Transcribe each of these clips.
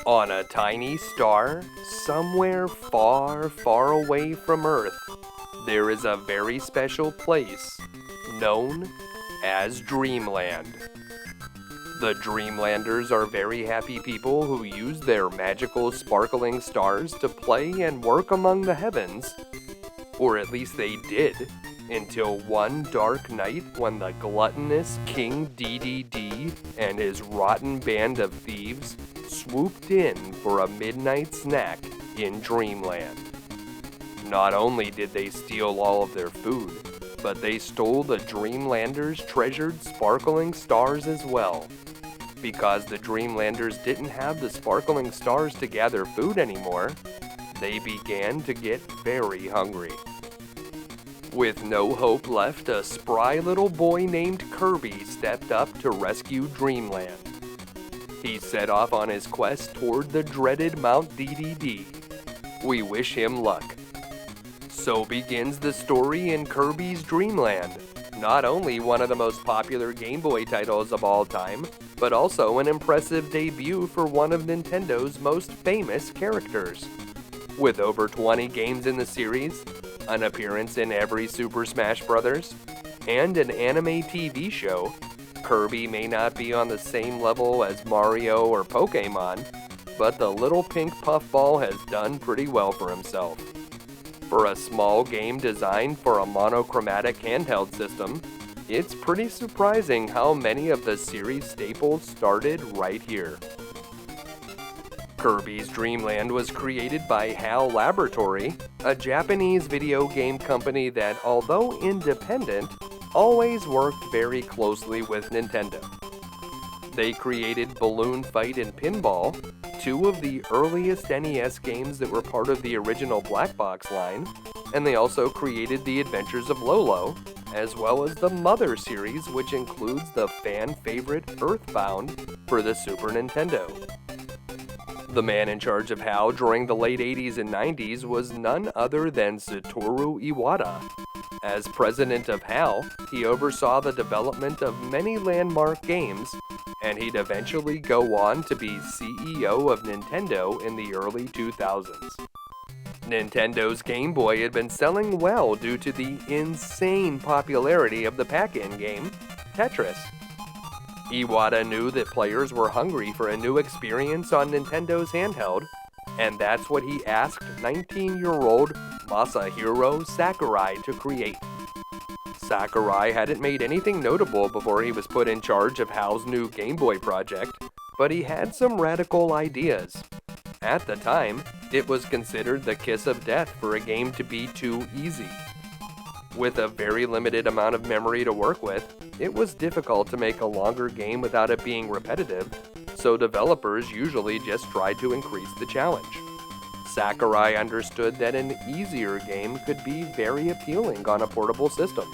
On a tiny star, somewhere far, far away from Earth, there is a very special place known as Dreamland. The Dreamlanders are very happy people who use their magical sparkling stars to play and work among the heavens. Or at least they did, until one dark night when the gluttonous King Dedede and his rotten band of thieves swooped in for a midnight snack in Dreamland. Not only did they steal all of their food, but they stole the Dreamlanders' treasured sparkling stars as well. Because the Dreamlanders didn't have the sparkling stars to gather food anymore, they began to get very hungry. With no hope left, a spry little boy named Kirby stepped up to rescue Dreamland. He set off on his quest toward the dreaded Mount Dedede. We wish him luck. So begins the story in Kirby's Dreamland, not only one of the most popular Game Boy titles of all time, but also an impressive debut for one of Nintendo's most famous characters. With over 20 games in the series, an appearance in every Super Smash Bros., and an anime TV show, Kirby may not be on the same level as Mario or Pokémon, but the little pink puffball has done pretty well for himself. For a small game designed for a monochromatic handheld system, it's pretty surprising how many of the series staples started right here. Kirby's Dreamland was created by HAL Laboratory, a Japanese video game company that, although independent, always worked very closely with Nintendo. They created Balloon Fight and Pinball, two of the earliest NES games that were part of the original Black Box line, and they also created The Adventures of Lololo, as well as the Mother series, which includes the fan-favorite Earthbound for the Super Nintendo. The man in charge of HAL during the late 80s and 90s was none other than Satoru Iwata. As president of HAL, he oversaw the development of many landmark games, and he'd eventually go on to be CEO of Nintendo in the early 2000s. Nintendo's Game Boy had been selling well due to the insane popularity of the pack-in game, Tetris. Iwata knew that players were hungry for a new experience on Nintendo's handheld, and that's what he asked 19-year-old Masahiro Sakurai to create. Sakurai hadn't made anything notable before he was put in charge of HAL's new Game Boy project, but he had some radical ideas. At the time, it was considered the kiss of death for a game to be too easy. With a very limited amount of memory to work with, it was difficult to make a longer game without it being repetitive, so developers usually just tried to increase the challenge. Sakurai understood that an easier game could be very appealing on a portable system.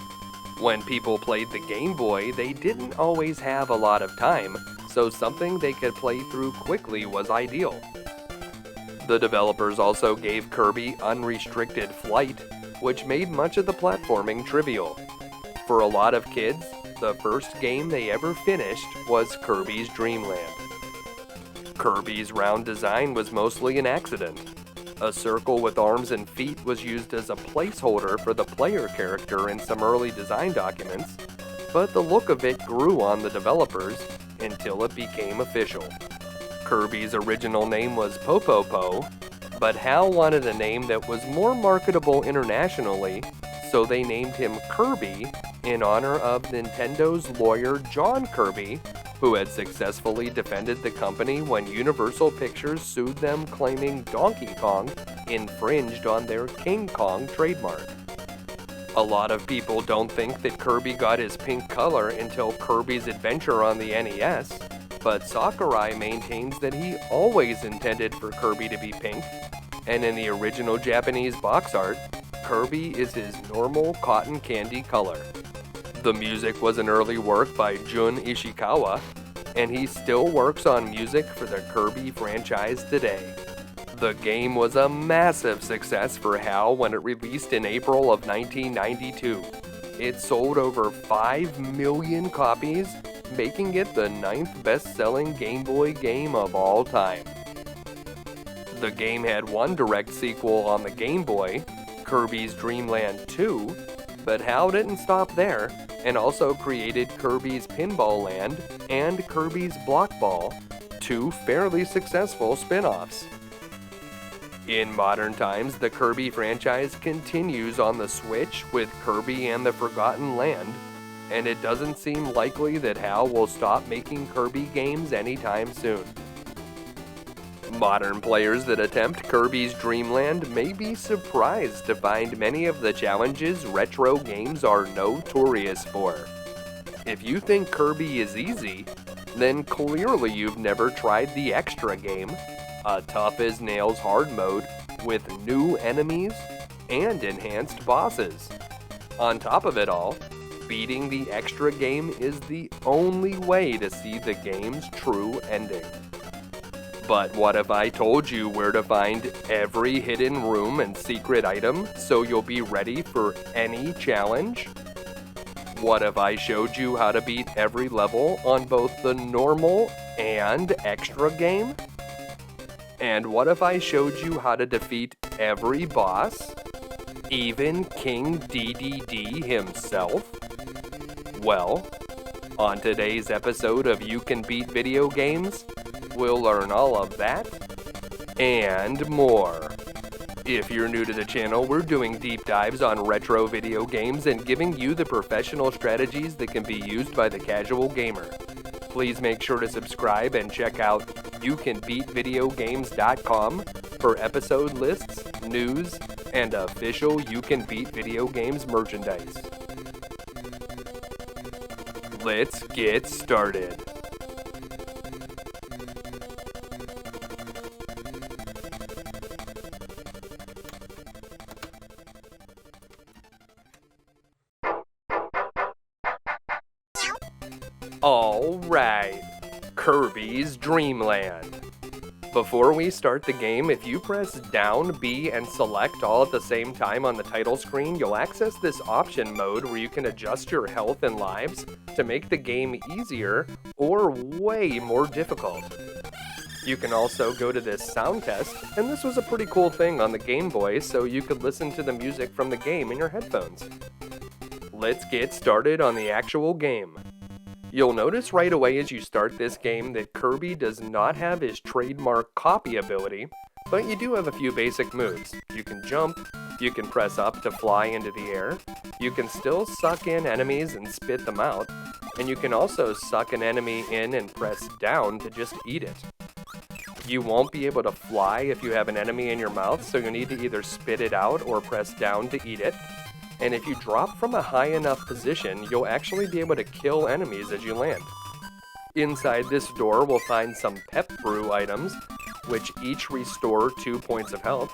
When people played the Game Boy, they didn't always have a lot of time, so something they could play through quickly was ideal. The developers also gave Kirby unrestricted flight, which made much of the platforming trivial. For a lot of kids, the first game they ever finished was Kirby's Dreamland. Kirby's round design was mostly an accident. A circle with arms and feet was used as a placeholder for the player character in some early design documents, but the look of it grew on the developers until it became official. Kirby's original name was Popopo, but HAL wanted a name that was more marketable internationally, so they named him Kirby in honor of Nintendo's lawyer John Kirby, who had successfully defended the company when Universal Pictures sued them claiming Donkey Kong infringed on their King Kong trademark. A lot of people don't think that Kirby got his pink color until Kirby's Adventure on the NES, but Sakurai maintains that he always intended for Kirby to be pink, and in the original Japanese box art, Kirby is his normal cotton candy color. The music was an early work by Jun Ishikawa, and he still works on music for the Kirby franchise today. The game was a massive success for HAL when it released in April of 1992. It sold over 5 million copies making it the 9th best-selling Game Boy game of all time. The game had one direct sequel on the Game Boy, Kirby's Dream Land 2, but HAL didn't stop there, and also created Kirby's Pinball Land and Kirby's Block Ball, two fairly successful spin-offs. In modern times, the Kirby franchise continues on the Switch with Kirby and the Forgotten Land, and it doesn't seem likely that HAL will stop making Kirby games anytime soon. Modern players that attempt Kirby's Dream Land may be surprised to find many of the challenges retro games are notorious for. If you think Kirby is easy, then clearly you've never tried the Extra game, a tough-as-nails hard mode with new enemies and enhanced bosses. On top of it all, beating the Extra game is the only way to see the game's true ending. But what if I told you where to find every hidden room and secret item so you'll be ready for any challenge? What if I showed you how to beat every level on both the normal and Extra game? And what if I showed you how to defeat every boss? Even King Dedede himself? Well, on today's episode of You Can Beat Video Games, we'll learn all of that and more. If you're new to the channel, we're doing deep dives on retro video games and giving you the professional strategies that can be used by the casual gamer. Please make sure to subscribe and check out youcanbeatvideogames.com for episode lists, news, and official You Can Beat Video Games merchandise. Let's get started. Alright, Kirby's Dream Land. Before we start the game, if you press down, B, and select all at the same time on the title screen, you'll access this option mode where you can adjust your health and lives to make the game easier or way more difficult. You can also go to this sound test, and this was a pretty cool thing on the Game Boy, so you could listen to the music from the game in your headphones. Let's get started on the actual game. You'll notice right away as you start this game that Kirby does not have his trademark copy ability, but you do have a few basic moves. You can jump, you can press up to fly into the air, you can still suck in enemies and spit them out, and you can also suck an enemy in and press down to just eat it. You won't be able to fly if you have an enemy in your mouth, so you'll need to either spit it out or press down to eat it. And if you drop from a high enough position, you'll actually be able to kill enemies as you land. Inside this door, we'll find some pep brew items, which each restore 2 points of health.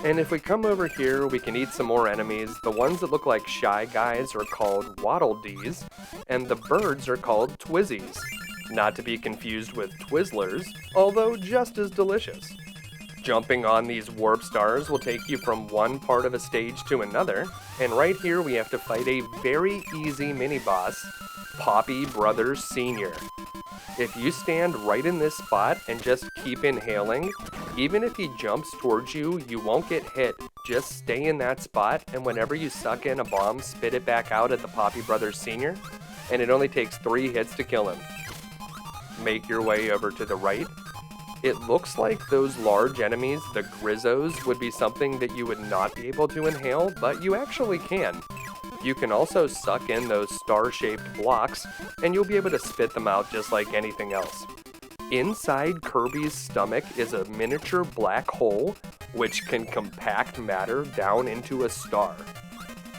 And if we come over here, we can eat some more enemies. The ones that look like Shy Guys are called Waddle Dees, and the birds are called Twizzies. Not to be confused with Twizzlers, although just as delicious. Jumping on these warp stars will take you from one part of a stage to another, and right here we have to fight a very easy mini-boss, Poppy Brothers Sr. If you stand right in this spot and just keep inhaling, even if he jumps towards you, you won't get hit. Just stay in that spot, and whenever you suck in a bomb, spit it back out at the Poppy Brothers Sr., and it only takes 3 hits to kill him. Make your way over to the right. It looks like those large enemies, the Grizzos, would be something that you would not be able to inhale, but you actually can. You can also suck in those star-shaped blocks, and you'll be able to spit them out just like anything else. Inside Kirby's stomach is a miniature black hole, which can compact matter down into a star.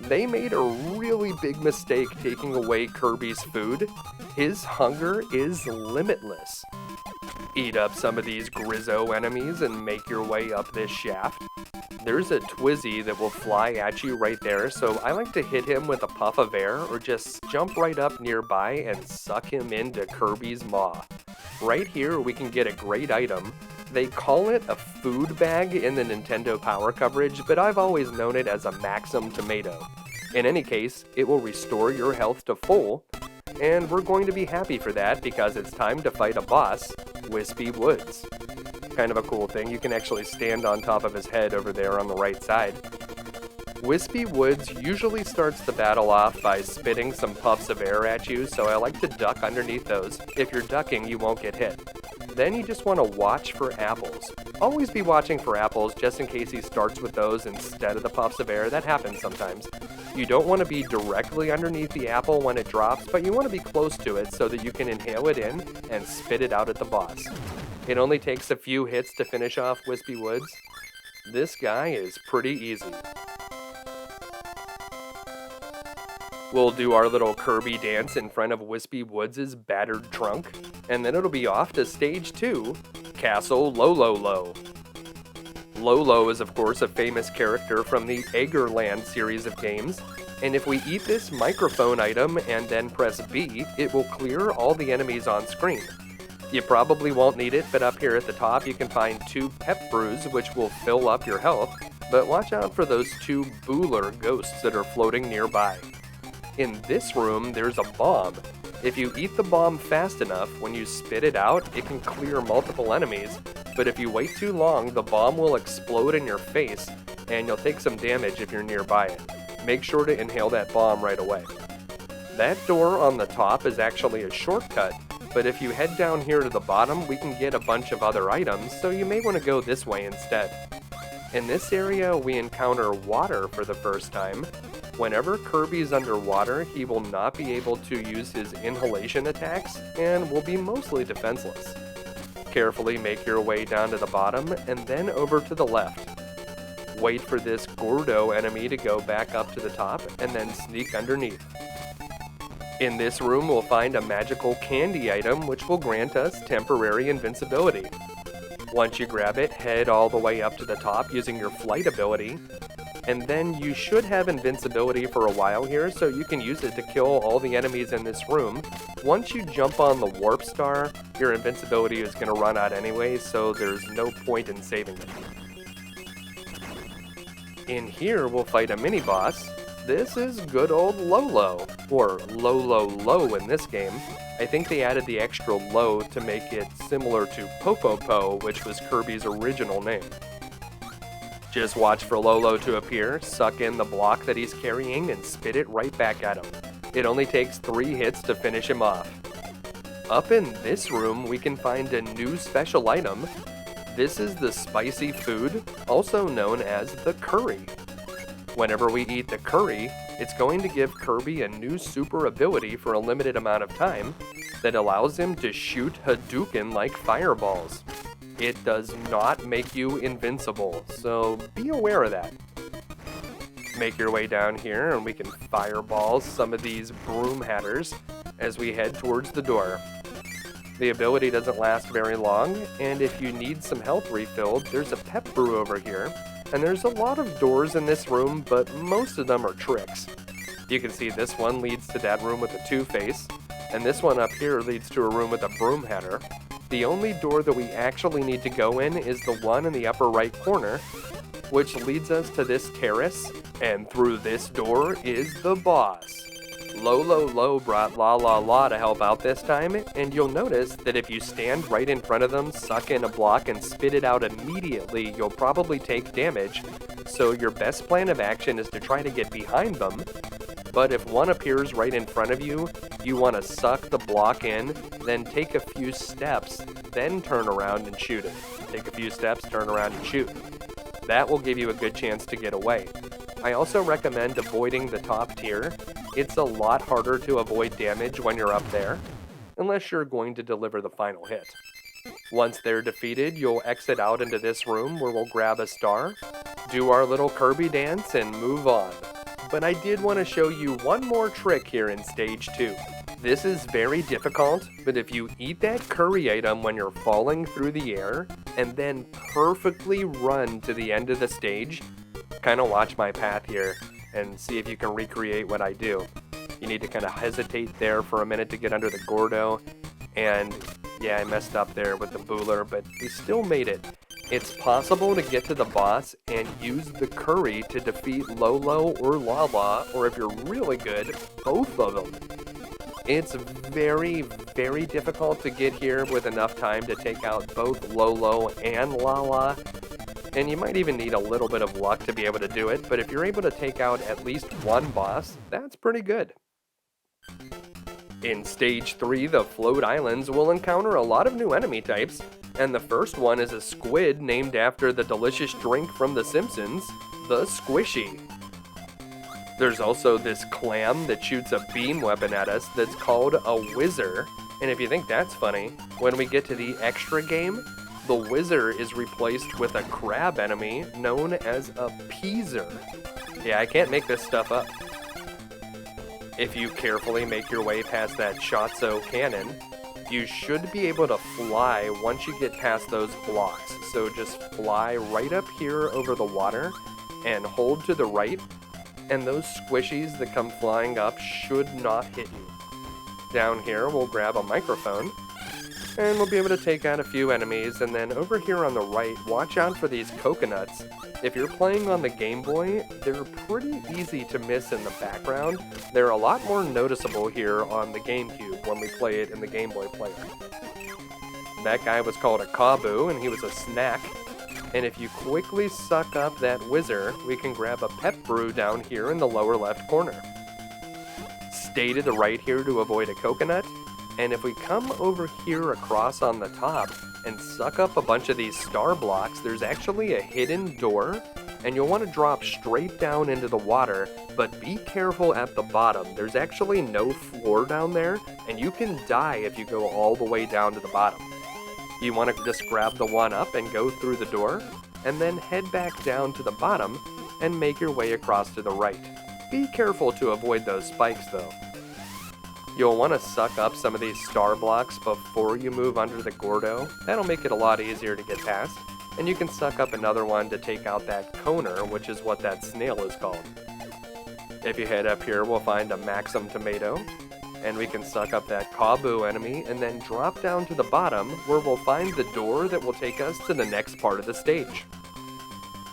They made a really big mistake taking away Kirby's food. His hunger is limitless. Eat up some of these Grizzo enemies and make your way up this shaft. There's a Twizzy that will fly at you right there, so I like to hit him with a puff of air or just jump right up nearby and suck him into Kirby's maw. Right here we can get a great item. They call it a food bag in the Nintendo Power coverage, but I've always known it as a Maxim Tomato. In any case, it will restore your health to full, And we're going to be happy for that because it's time to fight a boss, Wispy Woods. Kind of a cool thing, you can actually stand on top of his head over there on the right side. Wispy Woods usually starts the battle off by spitting some puffs of air at you, so I like to duck underneath those. If you're ducking, you won't get hit. Then you just want to watch for apples. Always be watching for apples just in case he starts with those instead of the puffs of air. That happens sometimes. You don't want to be directly underneath the apple when it drops, but you want to be close to it so that you can inhale it in and spit it out at the boss. It only takes a few hits to finish off Wispy Woods. This guy is pretty easy. We'll do our little Kirby dance in front of Wispy Woods' battered trunk, and then it'll be off to stage 2, Castle Lololo. Lolo is of course a famous character from the Eggerland series of games, and if we eat this microphone item and then press B, it will clear all the enemies on screen. You probably won't need it, but up here at the top you can find 2 pep brews which will fill up your health, but watch out for those 2 Booler ghosts that are floating nearby. In this room, there's a bomb. If you eat the bomb fast enough, when you spit it out, it can clear multiple enemies, but if you wait too long, the bomb will explode in your face, and you'll take some damage if you're nearby it. Make sure to inhale that bomb right away. That door on the top is actually a shortcut, but if you head down here to the bottom, we can get a bunch of other items, so you may want to go this way instead. In this area, we encounter water for the first time. Whenever Kirby's underwater, he will not be able to use his inhalation attacks and will be mostly defenseless. Carefully make your way down to the bottom and then over to the left. Wait for this Gordo enemy to go back up to the top and then sneak underneath. In this room, we'll find a magical candy item which will grant us temporary invincibility. Once you grab it, head all the way up to the top using your flight ability, and then you should have invincibility for a while here, so you can use it to kill all the enemies in this room. Once you jump on the warp star, your invincibility is going to run out anyway, so there's no point in saving it. In here, we'll fight a mini-boss. This is good old Lolo, or Lololo in this game. I think they added the extra lo to make it similar to Popopo, which was Kirby's original name. Just watch for Lolo to appear, suck in the block that he's carrying, and spit it right back at him. It only takes 3 hits to finish him off. Up in this room, we can find a new special item. This is the spicy food, also known as the curry. Whenever we eat the curry, it's going to give Kirby a new super ability for a limited amount of time that allows him to shoot Hadouken like fireballs. It does not make you invincible, so be aware of that. Make your way down here and we can fireball some of these broom hatters as we head towards the door. The ability doesn't last very long, and if you need some health refilled, there's a pep brew over here, and there's a lot of doors in this room, but most of them are tricks. You can see this one leads to that room with the Two-Face, and this one up here leads to a room with a broom hatter. The only door that we actually need to go in is the one in the upper right corner, which leads us to this terrace, and through this door is the boss. Lololo brought La La La to help out this time, and you'll notice that if you stand right in front of them, suck in a block, and spit it out immediately, you'll probably take damage, so your best plan of action is to try to get behind them. But if one appears right in front of you, you want to suck the block in, then take a few steps, then turn around and shoot it. Take a few steps, turn around and shoot. That will give you a good chance to get away. I also recommend avoiding the top tier. It's a lot harder to avoid damage when you're up there, unless you're going to deliver the final hit. Once they're defeated, you'll exit out into this room where we'll grab a star, do our little Kirby dance, and move on. But I did want to show you one more trick here in Stage 2. This is very difficult, but if you eat that curry item when you're falling through the air, and then perfectly run to the end of the stage, kind of watch my path here and see if you can recreate what I do. You need to kind of hesitate there for a minute to get under the Gordo, and yeah, I messed up there with the Booler, but we still made it. It's possible to get to the boss and use the curry to defeat Lolo or Lala, or if you're really good, both of them. It's very, very difficult to get here with enough time to take out both Lolo and Lala, and you might even need a little bit of luck to be able to do it, but if you're able to take out at least one boss, that's pretty good. In Stage 3, the Float Islands will encounter a lot of new enemy types, and the first one is a squid named after the delicious drink from The Simpsons, the Squishy. There's also this clam that shoots a beam weapon at us that's called a Whizzer, and if you think that's funny, when we get to the extra game, the Whizzer is replaced with a crab enemy known as a Peaser. Yeah, I can't make this stuff up. If you carefully make your way past that Shotzo cannon, you should be able to fly once you get past those blocks. So just fly right up here over the water and hold to the right, and those squishies that come flying up should not hit you. Down here, we'll grab a microphone, and we'll be able to take out a few enemies, and then over here on the right, watch out for these coconuts. If you're playing on the Game Boy, they're pretty easy to miss in the background. They're a lot more noticeable here on the GameCube when we play it in the Game Boy player. That guy was called a Kabu, and he was a snack. And if you quickly suck up that Whizzer, we can grab a pep brew down here in the lower left corner. Stay to the right here to avoid a coconut, and if we come over here across on the top and suck up a bunch of these star blocks, there's actually a hidden door, and you'll want to drop straight down into the water, but be careful at the bottom. There's actually no floor down there, and you can die if you go all the way down to the bottom. You want to just grab the one up and go through the door, and then head back down to the bottom and make your way across to the right. Be careful to avoid those spikes though. You'll want to suck up some of these star blocks before you move under the Gordo. That'll make it a lot easier to get past, and you can suck up another one to take out that Coner, which is what that snail is called. If you head up here, we'll find a Maxim Tomato, and we can suck up that Kabu enemy, and then drop down to the bottom, where we'll find the door that will take us to the next part of the stage.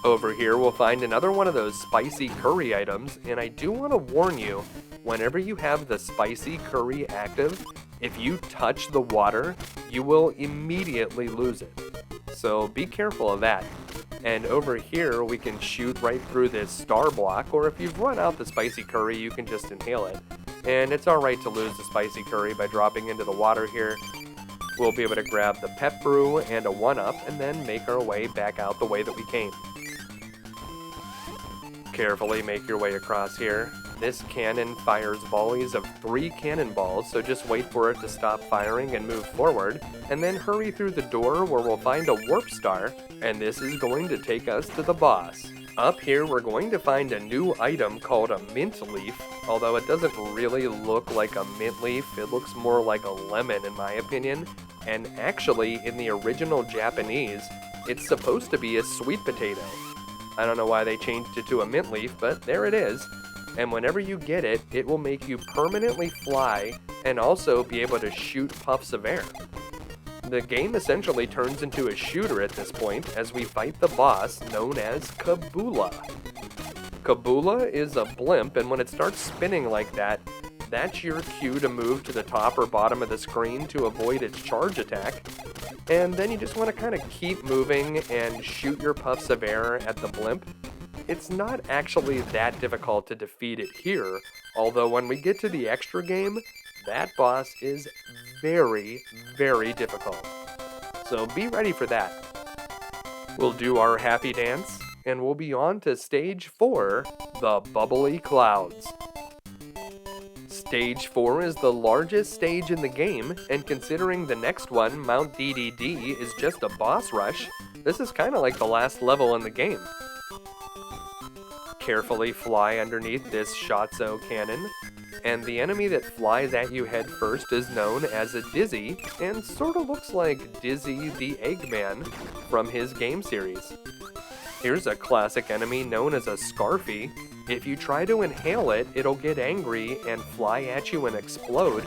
Over here, we'll find another one of those spicy curry items, and I do want to warn you, whenever you have the spicy curry active, if you touch the water, you will immediately lose it. So be careful of that. And over here, we can shoot right through this star block, or if you've run out the spicy curry, you can just inhale it. And it's alright to lose the spicy curry by dropping into the water here. We'll be able to grab the pep brew and a 1-up, and then make our way back out the way that we came. Carefully make your way across here. This cannon fires volleys of 3 cannonballs, so just wait for it to stop firing and move forward, and then hurry through the door where we'll find a warp star, and this is going to take us to the boss. Up here, we're going to find a new item called a mint leaf, although it doesn't really look like a mint leaf, it looks more like a lemon in my opinion, and actually, in the original Japanese, it's supposed to be a sweet potato. I don't know why they changed it to a mint leaf, but there it is. And whenever you get it, it will make you permanently fly and also be able to shoot puffs of air. The game essentially turns into a shooter at this point as we fight the boss known as Kabula. Kabula is a blimp, and when it starts spinning like that, that's your cue to move to the top or bottom of the screen to avoid its charge attack. And then you just want to kind of keep moving and shoot your puffs of air at the blimp. It's not actually that difficult to defeat it here, although when we get to the extra game, that boss is very, very difficult. So be ready for that. We'll do our happy dance, and we'll be on to Stage 4, the Bubbly Clouds. Stage 4 is the largest stage in the game, and considering the next one, Mount Dedede, is just a boss rush, this is kind of like the last level in the game. Carefully fly underneath this Shotzo cannon, and the enemy that flies at you head first is known as a Dizzy, and sorta looks like Dizzy the Eggman from his game series. Here's a classic enemy known as a Scarfy. If you try to inhale it, it'll get angry and fly at you and explode,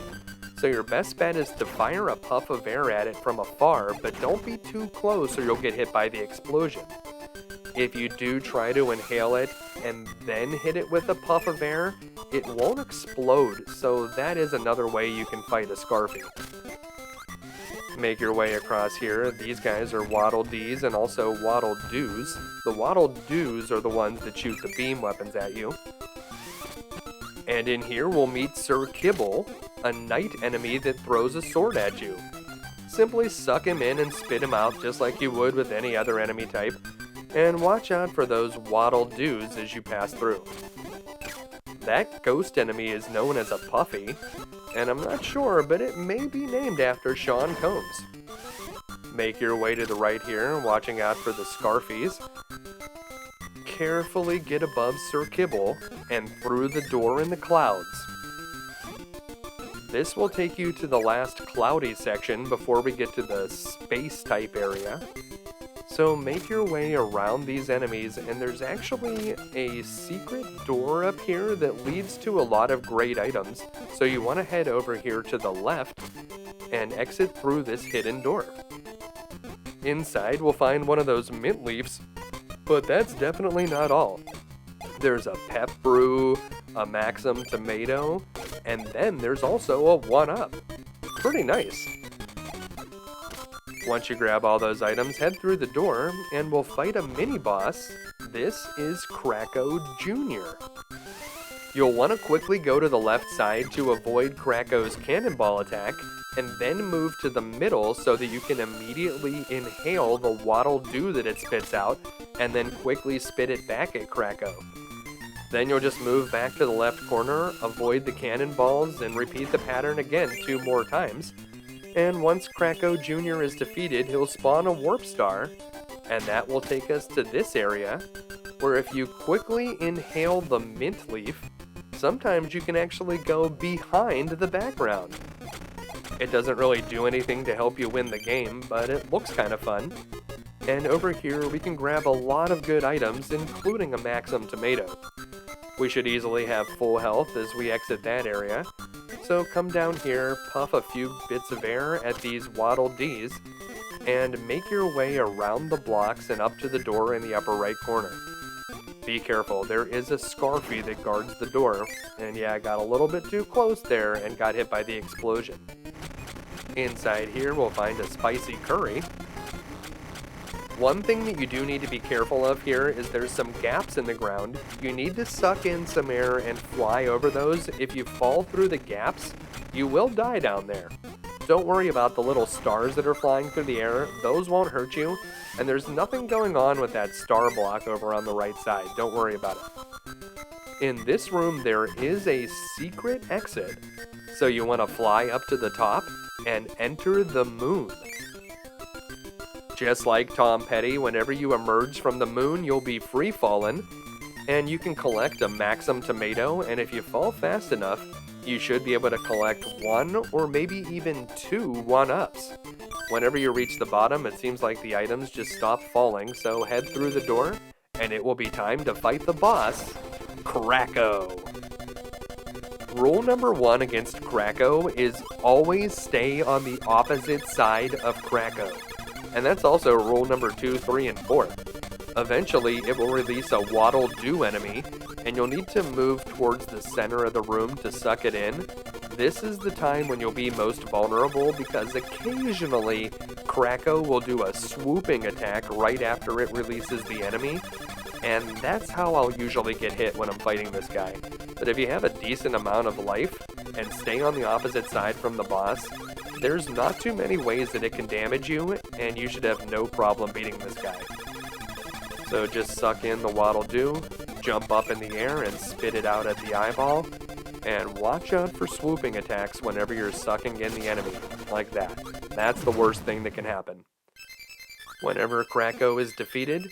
so your best bet is to fire a puff of air at it from afar, but don't be too close or you'll get hit by the explosion. If you do try to inhale it and then hit it with a puff of air, it won't explode, so that is another way you can fight a Scarfy. Make your way across here. These guys are Waddle Dees and also Waddle Doos. The Waddle Doos are the ones that shoot the beam weapons at you. And in here we'll meet Sir Kibble, a knight enemy that throws a sword at you. Simply suck him in and spit him out just like you would with any other enemy type. And watch out for those Waddle Doos as you pass through. That ghost enemy is known as a Puffy, and I'm not sure, but it may be named after Sean Combs. Make your way to the right here, watching out for the Scarfies. Carefully get above Sir Kibble and through the door in the clouds. This will take you to the last cloudy section before we get to the space type area. So make your way around these enemies, and there's actually a secret door up here that leads to a lot of great items, so you want to head over here to the left and exit through this hidden door. Inside we'll find one of those mint leaves, but that's definitely not all. There's a pep brew, a Maxim tomato, and then there's also a 1-up. Pretty nice. Once you grab all those items, head through the door, and we'll fight a mini-boss. This is Kracko Jr. You'll want to quickly go to the left side to avoid Kracko's cannonball attack, and then move to the middle so that you can immediately inhale the Waddle Doo that it spits out, and then quickly spit it back at Kracko. Then you'll just move back to the left corner, avoid the cannonballs, and repeat the pattern again 2 more times. And once Kracko Jr. is defeated, he'll spawn a warp star, and that will take us to this area, where if you quickly inhale the mint leaf, sometimes you can actually go behind the background. It doesn't really do anything to help you win the game, but it looks kind of fun. And over here we can grab a lot of good items, including a Maxim tomato. We should easily have full health as we exit that area. So come down here, puff a few bits of air at these Waddle Dees, and make your way around the blocks and up to the door in the upper right corner. Be careful, there is a Scarfy that guards the door, and yeah, I got a little bit too close there and got hit by the explosion. Inside here we'll find a spicy curry. One thing that you do need to be careful of here is there's some gaps in the ground. You need to suck in some air and fly over those. If you fall through the gaps, you will die down there. Don't worry about the little stars that are flying through the air. Those won't hurt you. And there's nothing going on with that star block over on the right side. Don't worry about it. In this room, there is a secret exit. So you want to fly up to the top and enter the moon. Just like Tom Petty, whenever you emerge from the moon, you'll be free-fallen, and you can collect a Maxim tomato, and if you fall fast enough, you should be able to collect 1 or maybe even 2 1-ups. Whenever you reach the bottom, it seems like the items just stop falling, so head through the door, and it will be time to fight the boss, Kracko. Rule number 1 against Kracko is always stay on the opposite side of Kracko. And that's also rule number 2, 3, and 4. Eventually, it will release a Waddle Doo enemy, and you'll need to move towards the center of the room to suck it in. This is the time when you'll be most vulnerable because occasionally, Kracko will do a swooping attack right after it releases the enemy, and that's how I'll usually get hit when I'm fighting this guy. But if you have a decent amount of life, and stay on the opposite side from the boss, there's not too many ways that it can damage you, and you should have no problem beating this guy. So just suck in the Waddle Doo, jump up in the air and spit it out at the eyeball, and watch out for swooping attacks whenever you're sucking in the enemy, like that. That's the worst thing that can happen. Whenever Kracko is defeated,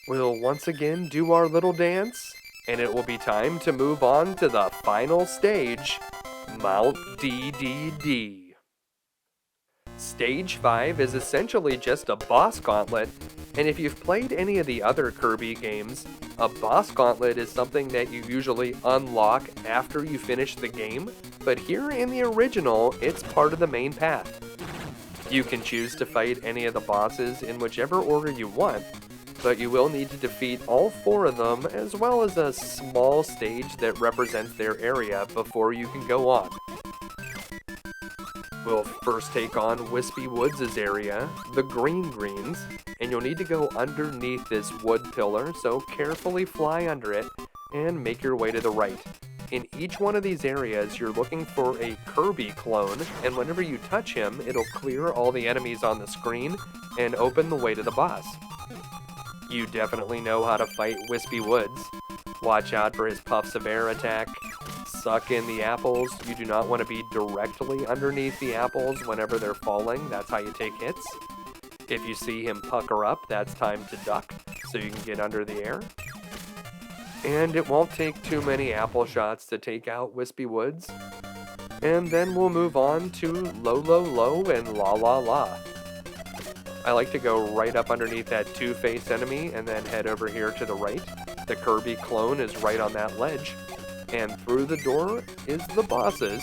we'll once again do our little dance, and it will be time to move on to the final stage, Mount Dedede. Stage 5 is essentially just a boss gauntlet, and if you've played any of the other Kirby games, a boss gauntlet is something that you usually unlock after you finish the game, but here in the original, it's part of the main path. You can choose to fight any of the bosses in whichever order you want, but you will need to defeat all 4 of them, as well as a small stage that represents their area before you can go on. We'll first take on Wispy Woods' area, the Green Greens, and you'll need to go underneath this wood pillar, so carefully fly under it and make your way to the right. In each one of these areas, you're looking for a Kirby clone, and whenever you touch him, it'll clear all the enemies on the screen and open the way to the boss. You definitely know how to fight Wispy Woods. Watch out for his puffs of air attack. Suck in the apples. You do not want to be directly underneath the apples whenever they're falling. That's how you take hits. If you see him pucker up, that's time to duck, so you can get under the air. And it won't take too many apple shots to take out Wispy Woods. And then we'll move on to Lololo and La. I like to go right up underneath that two-faced enemy and then head over here to the right. The Kirby clone is right on that ledge. And through the door is the bosses.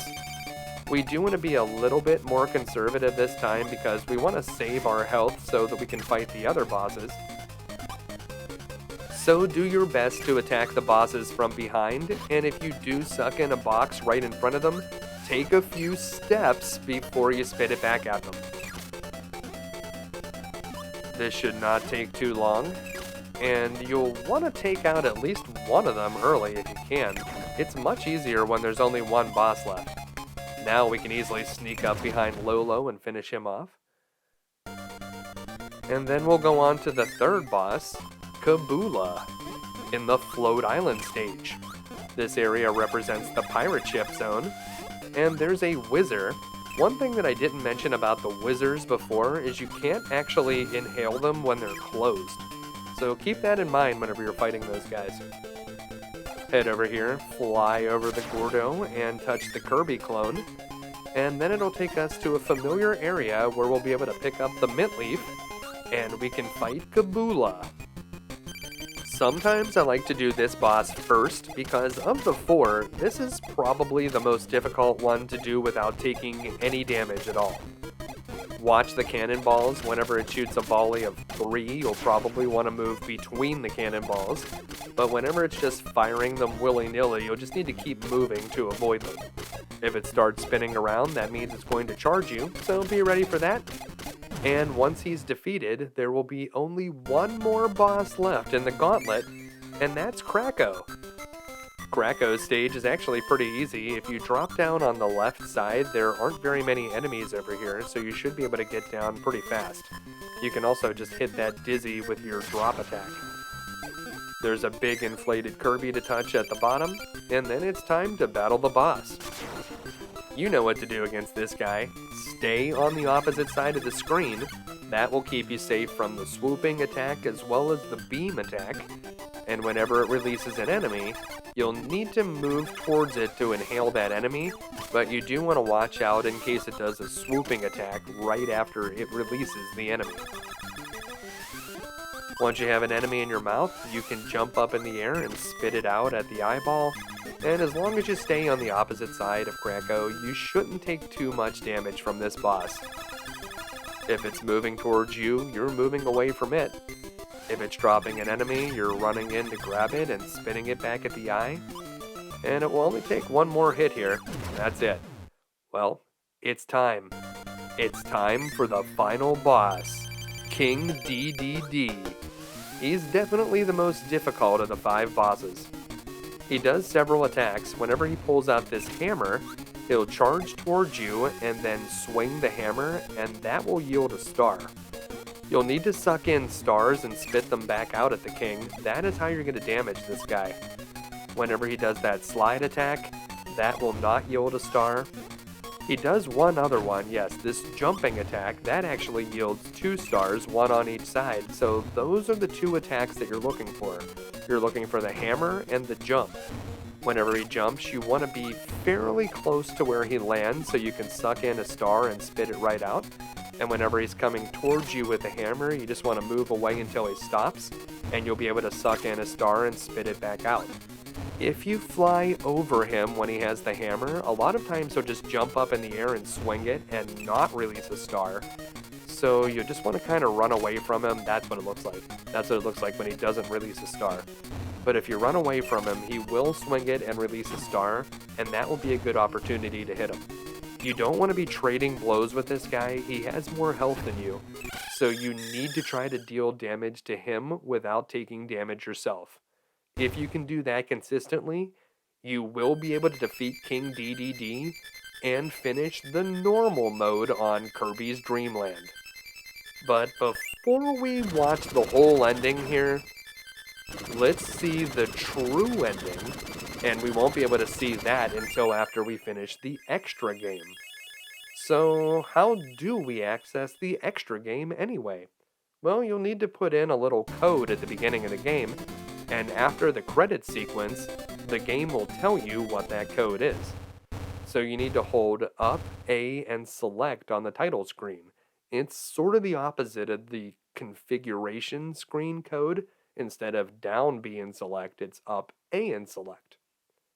We do want to be a little bit more conservative this time because we want to save our health so that we can fight the other bosses. So do your best to attack the bosses from behind, and if you do suck in a box right in front of them, take a few steps before you spit it back at them. This should not take too long, and you'll want to take out at least one of them early if you can. It's much easier when there's only one boss left. Now we can easily sneak up behind Lolo and finish him off. And then we'll go on to the third boss, Kabula, in the Float Island stage. This area represents the pirate ship zone, and there's a whizzer. One thing that I didn't mention about the whizzers before is you can't actually inhale them when they're closed. So keep that in mind whenever you're fighting those guys. Head over here, fly over the Gordo, and touch the Kirby clone. And then it'll take us to a familiar area where we'll be able to pick up the mint leaf, and we can fight Kabula. Sometimes I like to do this boss first because of the 4, this is probably the most difficult one to do without taking any damage at all. Watch the cannonballs. Whenever it shoots a volley of 3, you'll probably want to move between the cannonballs, but whenever it's just firing them willy-nilly, you'll just need to keep moving to avoid them. If it starts spinning around, that means it's going to charge you, so be ready for that. And once he's defeated, there will be only one more boss left in the gauntlet, and that's Kracko. Kracko's stage is actually pretty easy. If you drop down on the left side, there aren't very many enemies over here, so you should be able to get down pretty fast. You can also just hit that dizzy with your drop attack. There's a big inflated Kirby to touch at the bottom, and then it's time to battle the boss. You know what to do against this guy. Stay on the opposite side of the screen. That will keep you safe from the swooping attack as well as the beam attack. And whenever it releases an enemy, you'll need to move towards it to inhale that enemy, but you do want to watch out in case it does a swooping attack right after it releases the enemy. Once you have an enemy in your mouth, you can jump up in the air and spit it out at the eyeball, and as long as you stay on the opposite side of Kracko, you shouldn't take too much damage from this boss. If it's moving towards you, you're moving away from it. If it's dropping an enemy, you're running in to grab it and spinning it back at the eye. And it will only take one more hit here. That's it. Well, it's time. It's time for the final boss, King Dedede. He's definitely the most difficult of the 5 bosses. He does several attacks. Whenever he pulls out this hammer, he'll charge towards you and then swing the hammer, and that will yield a star. You'll need to suck in stars and spit them back out at the king. That is how you're going to damage this guy. Whenever he does that slide attack, that will not yield a star. He does one other one, yes, this jumping attack, that actually yields 2 stars, 1 on each side. So those are the 2 attacks that you're looking for. You're looking for the hammer and the jump. Whenever he jumps, you want to be fairly close to where he lands so you can suck in a star and spit it right out. And whenever he's coming towards you with the hammer, you just want to move away until he stops, and you'll be able to suck in a star and spit it back out. If you fly over him when he has the hammer, a lot of times he'll just jump up in the air and swing it and not release a star. So you just want to kind of run away from him. That's what it looks like. That's what it looks like when he doesn't release a star. But if you run away from him, he will swing it and release a star, and that will be a good opportunity to hit him. You don't want to be trading blows with this guy. He has more health than you. So you need to try to deal damage to him without taking damage yourself. If you can do that consistently, you will be able to defeat King Dedede and finish the normal mode on Kirby's Dream Land. But before we watch the whole ending here, let's see the true ending, and we won't be able to see that until after we finish the extra game. So how do we access the extra game anyway? Well, you'll need to put in a little code at the beginning of the game, and after the credit sequence, the game will tell you what that code is. So you need to hold up, A, and select on the title screen. It's sort of the opposite of the configuration screen code. Instead of down, B, and select, it's up, A, and select.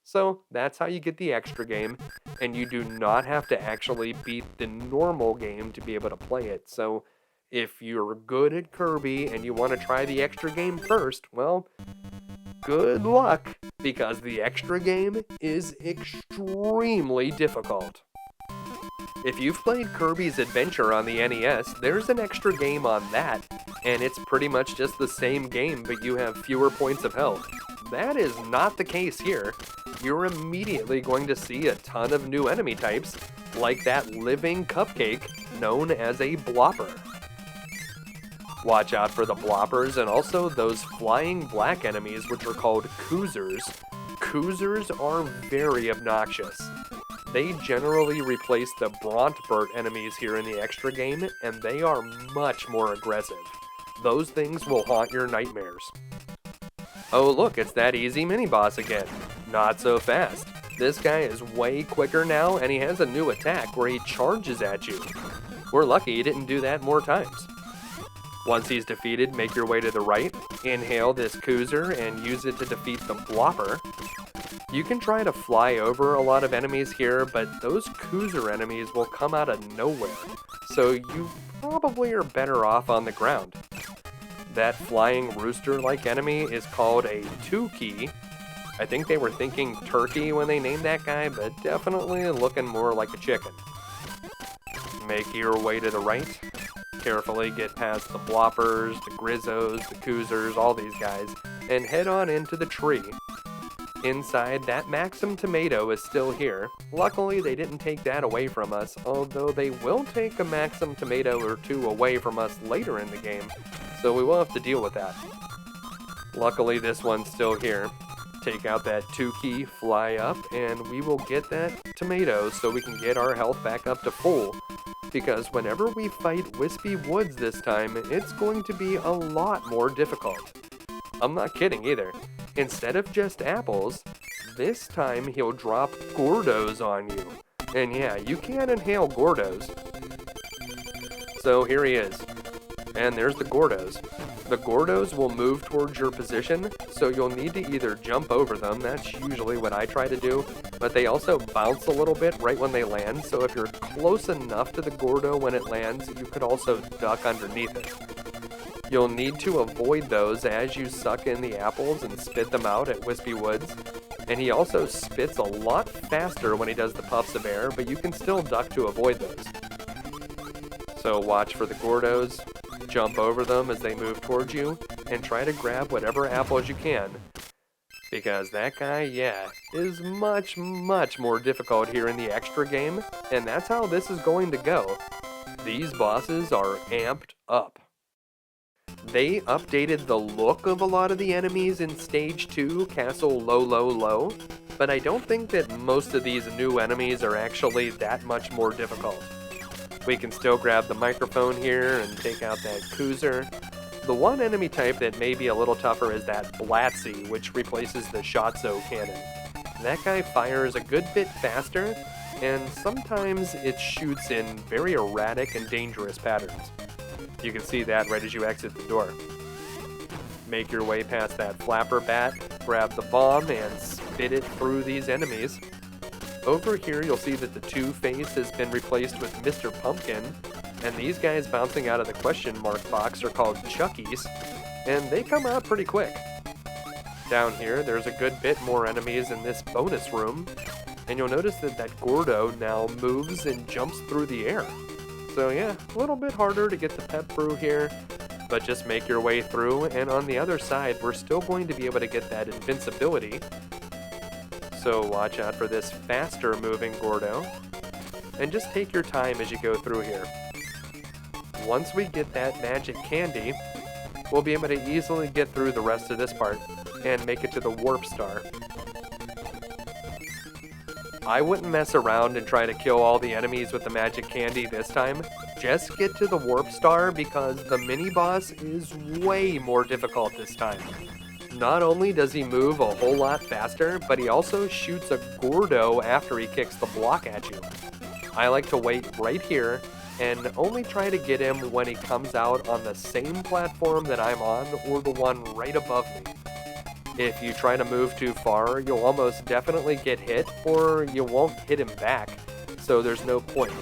So that's how you get the extra game, and you do not have to actually beat the normal game to be able to play it. So if you're good at Kirby and you want to try the extra game first, well, good luck, because the extra game is extremely difficult. If you've played Kirby's Adventure on the NES, there's an extra game on that, and it's pretty much just the same game, but you have fewer points of health. That is not the case here. You're immediately going to see a ton of new enemy types, like that living cupcake known as a blopper. Watch out for the bloppers and also those flying black enemies, which are called koozers. Koozers are very obnoxious. They generally replace the Brontbert enemies here in the extra game, and they are much more aggressive. Those things will haunt your nightmares. Oh look, it's that easy mini-boss again. Not so fast. This guy is way quicker now, and he has a new attack where he charges at you. We're lucky he didn't do that more times. Once he's defeated, make your way to the right, inhale this koozer, and use it to defeat the blopper. You can try to fly over a lot of enemies here, but those koozer enemies will come out of nowhere, so you probably are better off on the ground. That flying rooster-like enemy is called a Tukey. I think they were thinking turkey when they named that guy, but definitely looking more like a chicken. Make your way to the right. Carefully get past the bloppers, the grizzos, the koozers, all these guys, and head on into the tree. Inside, that Maxim tomato is still here. Luckily, they didn't take that away from us, although they will take a Maxim tomato or two away from us later in the game, so we will have to deal with that. Luckily, this one's still here. Take out that Tukey, fly up, and we will get that tomato so we can get our health back up to full. Because whenever we fight Wispy Woods this time, it's going to be a lot more difficult. I'm not kidding either. Instead of just apples, this time he'll drop Gordos on you. And yeah, you can inhale Gordos. So here he is. And there's the Gordos. The Gordos will move towards your position, so you'll need to either jump over them, that's usually what I try to do, but they also bounce a little bit right when they land, so if you're close enough to the Gordo when it lands, you could also duck underneath it. You'll need to avoid those as you suck in the apples and spit them out at Wispy Woods, and he also spits a lot faster when he does the puffs of air, but you can still duck to avoid those. So watch for the Gordos. Jump over them as they move towards you, and try to grab whatever apples you can. Because that guy, yeah, is much more difficult here in the extra game, and that's how this is going to go. These bosses are amped up. They updated the look of a lot of the enemies in Stage 2, Castle Lololo, but I don't think that most of these new enemies are actually that much more difficult. We can still grab the microphone here and take out that koozer. The one enemy type that may be a little tougher is that Blatzy, which replaces the Shotzo cannon. That guy fires a good bit faster, and sometimes it shoots in very erratic and dangerous patterns. You can see that right as you exit the door. Make your way past that flapper bat, grab the bomb, and spit it through these enemies. Over here, you'll see that the Two-Face has been replaced with Mr. Pumpkin, And these guys bouncing out of the question mark box are called Chuckies, and they come out pretty quick. Down here, there's a good bit more enemies in this bonus room, and you'll notice that that Gordo now moves and jumps through the air. So yeah, a little bit harder to get the pep brew here, but just make your way through, and on the other side, we're still going to be able to get that invincibility. So watch out for this faster moving Gordo, and just take your time as you go through here. Once we get that magic candy, we'll be able to easily get through the rest of this part and make it to the warp star. I wouldn't mess around and try to kill all the enemies with the magic candy this time. Just get to the warp star because the mini boss is way more difficult this time. Not only does he move a whole lot faster, but he also shoots a Gordo after he kicks the block at you. I like to wait right here and only try to get him when he comes out on the same platform that I'm on or the one right above me. If you try to move too far, you'll almost definitely get hit or you won't hit him back, so there's no point.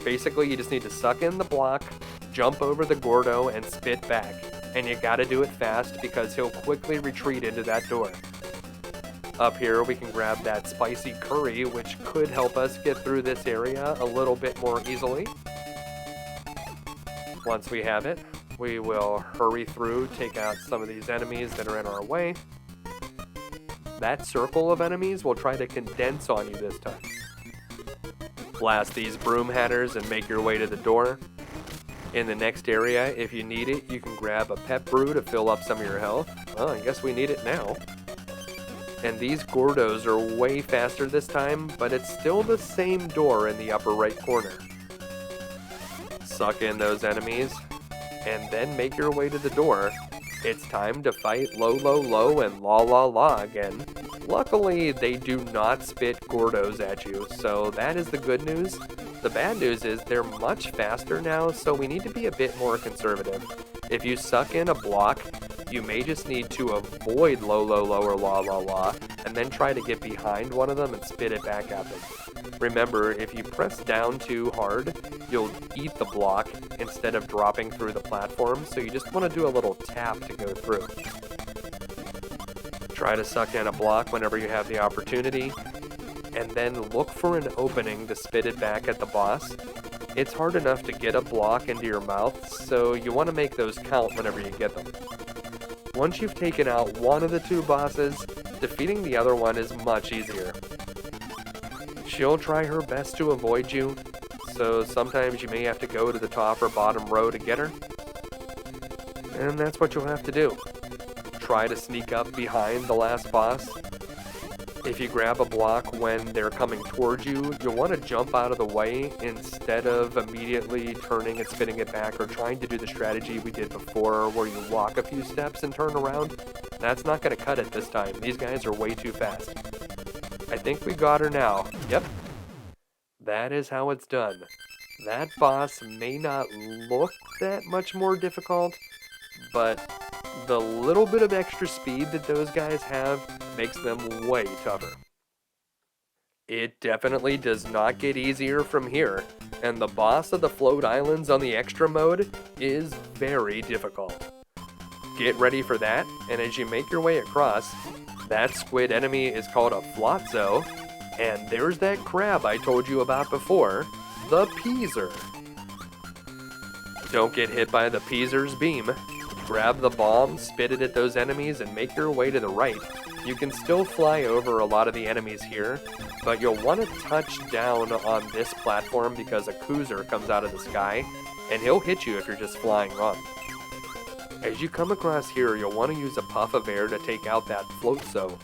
Basically, you just need to suck in the block, jump over the Gordo, and spit back. And you gotta do it fast because he'll quickly retreat into that door. Up here, we can grab that spicy curry, which could help us get through this area a little bit more easily. Once we have it, we will hurry through, take out some of these enemies that are in our way. That circle of enemies will try to condense on you this time. Blast these broom hatters and make your way to the door. In the next area, if you need it, you can grab a pep brew to fill up some of your health. Well, I guess we need it now. And these Gordos are way faster this time, but it's still the same door in the upper right corner. Suck in those enemies, and then make your way to the door. It's time to fight Lololo and Lololo again. Luckily, they do not spit Gordos at you, so that is the good news. The bad news is they're much faster now, so we need to be a bit more conservative. If you suck in a block, you may just need to avoid Lololo or Lololo, and then try to get behind one of them and spit it back at them. Remember, if you press down too hard, you'll eat the block instead of dropping through the platform, so you just want to do a little tap to go through. Try to suck in a block whenever you have the opportunity, and then look for an opening to spit it back at the boss. It's hard enough to get a block into your mouth, so you want to make those count whenever you get them. Once you've taken out one of the two bosses, defeating the other one is much easier. She'll try her best to avoid you, so sometimes you may have to go to the top or bottom row to get her. And that's what you'll have to do. Try to sneak up behind the last boss. If you grab a block when they're coming towards you, you'll want to jump out of the way instead of immediately turning and spinning it back or trying to do the strategy we did before where you walk a few steps and turn around. That's not going to cut it this time. These guys are way too fast. I think we got her now. Yep. That is how it's done. That boss may not look that much more difficult, but the little bit of extra speed that those guys have makes them way tougher. It definitely does not get easier from here, and the boss of the Float Islands on the extra mode is very difficult. Get ready for that, and as you make your way across, that squid enemy is called a Flotzo, and there's that crab I told you about before, the Peaser. Don't get hit by the Peaser's beam. Grab the bomb, spit it at those enemies, and make your way to the right. You can still fly over a lot of the enemies here, but you'll want to touch down on this platform because a Cruiser comes out of the sky, and he'll hit you if you're just flying on. As you come across here, you'll want to use a puff of air to take out that Floatzo.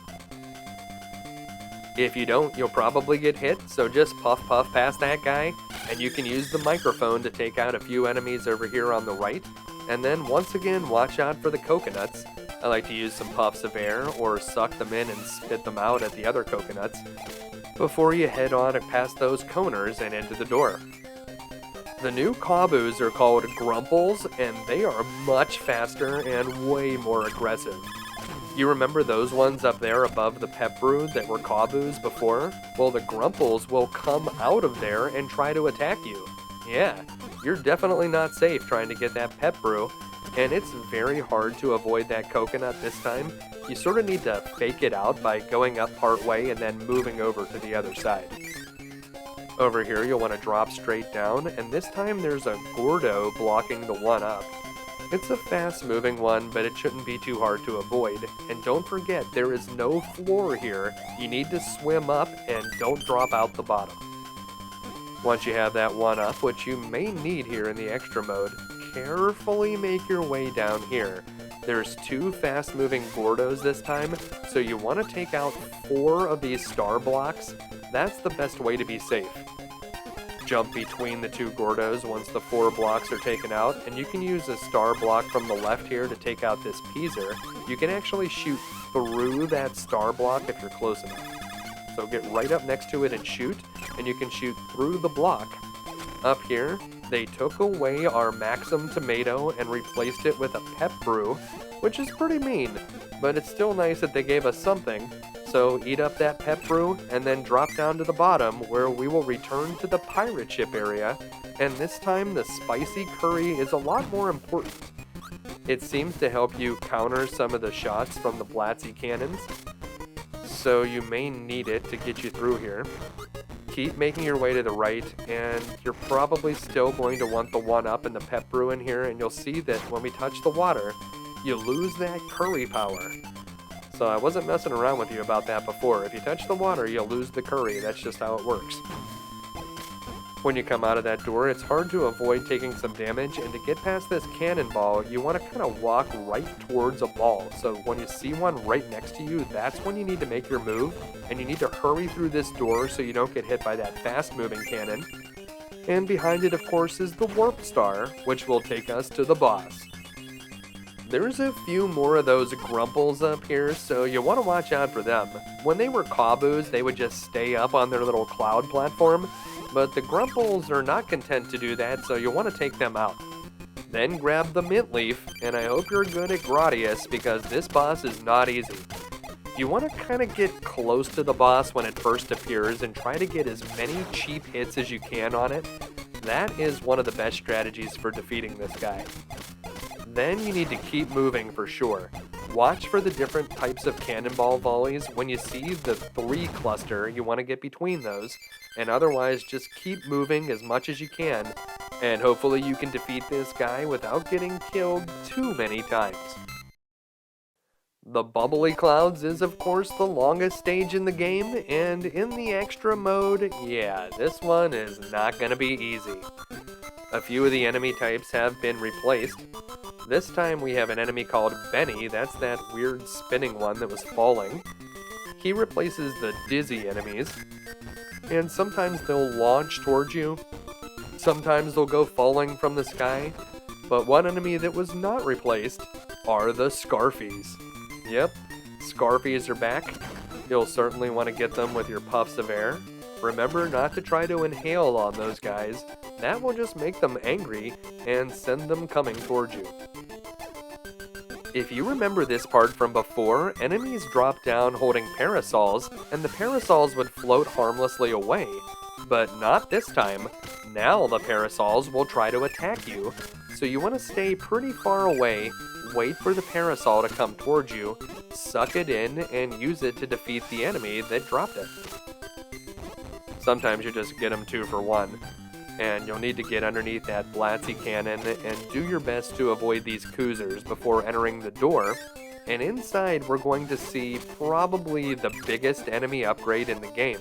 If you don't, you'll probably get hit, so just puff past that guy, and you can use the microphone to take out a few enemies over here on the right. And then once again, watch out for the coconuts. I like to use some puffs of air or suck them in and spit them out at the other coconuts before you head on past those coners and into the door. The new Kabus are called Grumples, and they are much faster and way more aggressive. You remember those ones up there above the pep brew that were Kabus before? Well, the Grumples will come out of there and try to attack you. Yeah, you're definitely not safe trying to get that pep brew, and it's very hard to avoid that coconut this time. You sort of need to fake it out by going up part way and then moving over to the other side. Over here you'll want to drop straight down, and this time there's a Gordo blocking the one up. It's a fast moving one, but it shouldn't be too hard to avoid. And don't forget, there is no floor here. You need to swim up and don't drop out the bottom. Once you have that one up, which you may need here in the extra mode, carefully make your way down here. There's 2 fast-moving Gordos this time, so you want to take out 4 of these star blocks. That's the best way to be safe. Jump between the 2 Gordos once the 4 blocks are taken out, and you can use a star block from the left here to take out this Peaser. You can actually shoot through that star block if you're close enough. So get right up next to it and shoot, and you can shoot through the block. Up here, they took away our Maxim tomato and replaced it with a pep brew, which is pretty mean, but it's still nice that they gave us something. So eat up that pep brew and then drop down to the bottom where we will return to the pirate ship area, and this time the spicy curry is a lot more important. It seems to help you counter some of the shots from the Blatzy cannons, so you may need it to get you through here. Keep making your way to the right, and you're probably still going to want the one up and the pep brew in here, and you'll see that when we touch the water, you lose that curry power. So I wasn't messing around with you about that before. If you touch the water, you'll lose the curry. That's just how it works. When you come out of that door, it's hard to avoid taking some damage, and to get past this cannonball, you want to kind of walk right towards a ball. So when you see one right next to you, that's when you need to make your move, and you need to hurry through this door so you don't get hit by that fast-moving cannon. And behind it, of course, is the warp star, which will take us to the boss. There's a few more of those grumples up here, so you want to watch out for them. When they were Kabus, they would just stay up on their little cloud platform, but the grumples are not content to do that, so you'll want to take them out. Then grab the mint leaf, and I hope you're good at Gradius, because this boss is not easy. You want to kind of get close to the boss when it first appears and try to get as many cheap hits as you can on it. That is one of the best strategies for defeating this guy. Then you need to keep moving for sure. Watch for the different types of cannonball volleys. When you see the 3 cluster, you want to get between those, and otherwise just keep moving as much as you can, and hopefully you can defeat this guy without getting killed too many times. The Bubbly Clouds is of course the longest stage in the game, and in the extra mode, yeah, this one is not gonna be easy. A few of the enemy types have been replaced. This time we have an enemy called Benny, that's that weird spinning one that was falling. He replaces the dizzy enemies, and sometimes they'll launch towards you, sometimes they'll go falling from the sky, but one enemy that was not replaced are the Scarfies. Yep, Scarfies are back. You'll certainly want to get them with your puffs of air. Remember not to try to inhale on those guys. That will just make them angry and send them coming towards you. If you remember this part from before, enemies drop down holding parasols, and the parasols would float harmlessly away. But not this time. Now the parasols will try to attack you, so you want to stay pretty far away, wait for the parasol to come towards you, suck it in, and use it to defeat the enemy that dropped it. Sometimes you just get them 2 for 1. And you'll need to get underneath that Blatzy cannon and do your best to avoid these Koozers before entering the door. And inside we're going to see probably the biggest enemy upgrade in the game.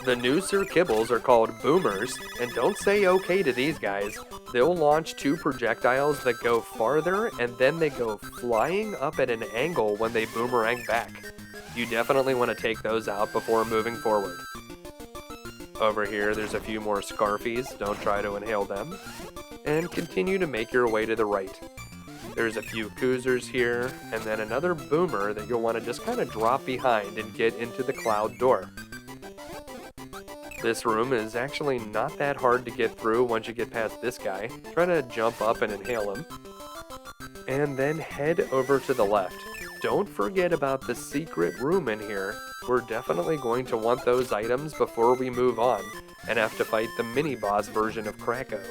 The new Sir Kibbles are called Boomers, and don't say okay to these guys. They'll launch 2 projectiles that go farther, and then they go flying up at an angle when they boomerang back. You definitely want to take those out before moving forward. Over here, there's a few more Scarfies, don't try to inhale them. And continue to make your way to the right. There's a few Koozers here, and then another Boomer that you'll want to just kind of drop behind and get into the cloud door. This room is actually not that hard to get through once you get past this guy. Try to jump up and inhale him. And then head over to the left. Don't forget about the secret room in here. We're definitely going to want those items before we move on and have to fight the mini-boss version of Krakow.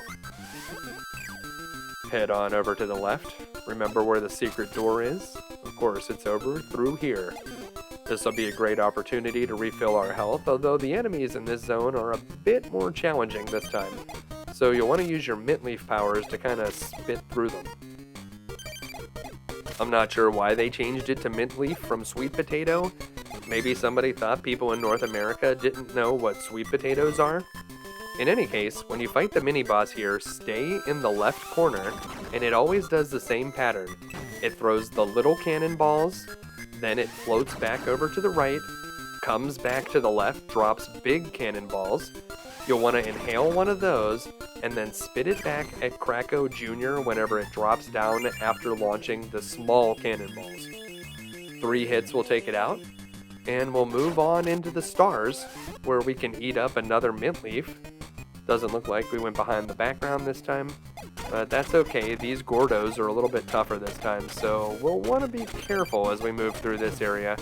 Head on over to the left. Remember where the secret door is? Of course, it's over through here. This will be a great opportunity to refill our health, although the enemies in this zone are a bit more challenging this time. So you'll want to use your mint leaf powers to kind of spit through them. I'm not sure why they changed it to mint leaf from sweet potato. Maybe somebody thought people in North America didn't know what sweet potatoes are? In any case, when you fight the mini-boss here, stay in the left corner, and it always does the same pattern. It throws the little cannonballs, then it floats back over to the right, comes back to the left, drops big cannonballs. You'll want to inhale one of those, and then spit it back at Kracko Jr. whenever it drops down after launching the small cannonballs. 3 hits will take it out, and we'll move on into the stars, where we can eat up another mint leaf. Doesn't look like we went behind the background this time, but that's okay. These Gordos are a little bit tougher this time, so we'll want to be careful as we move through this area.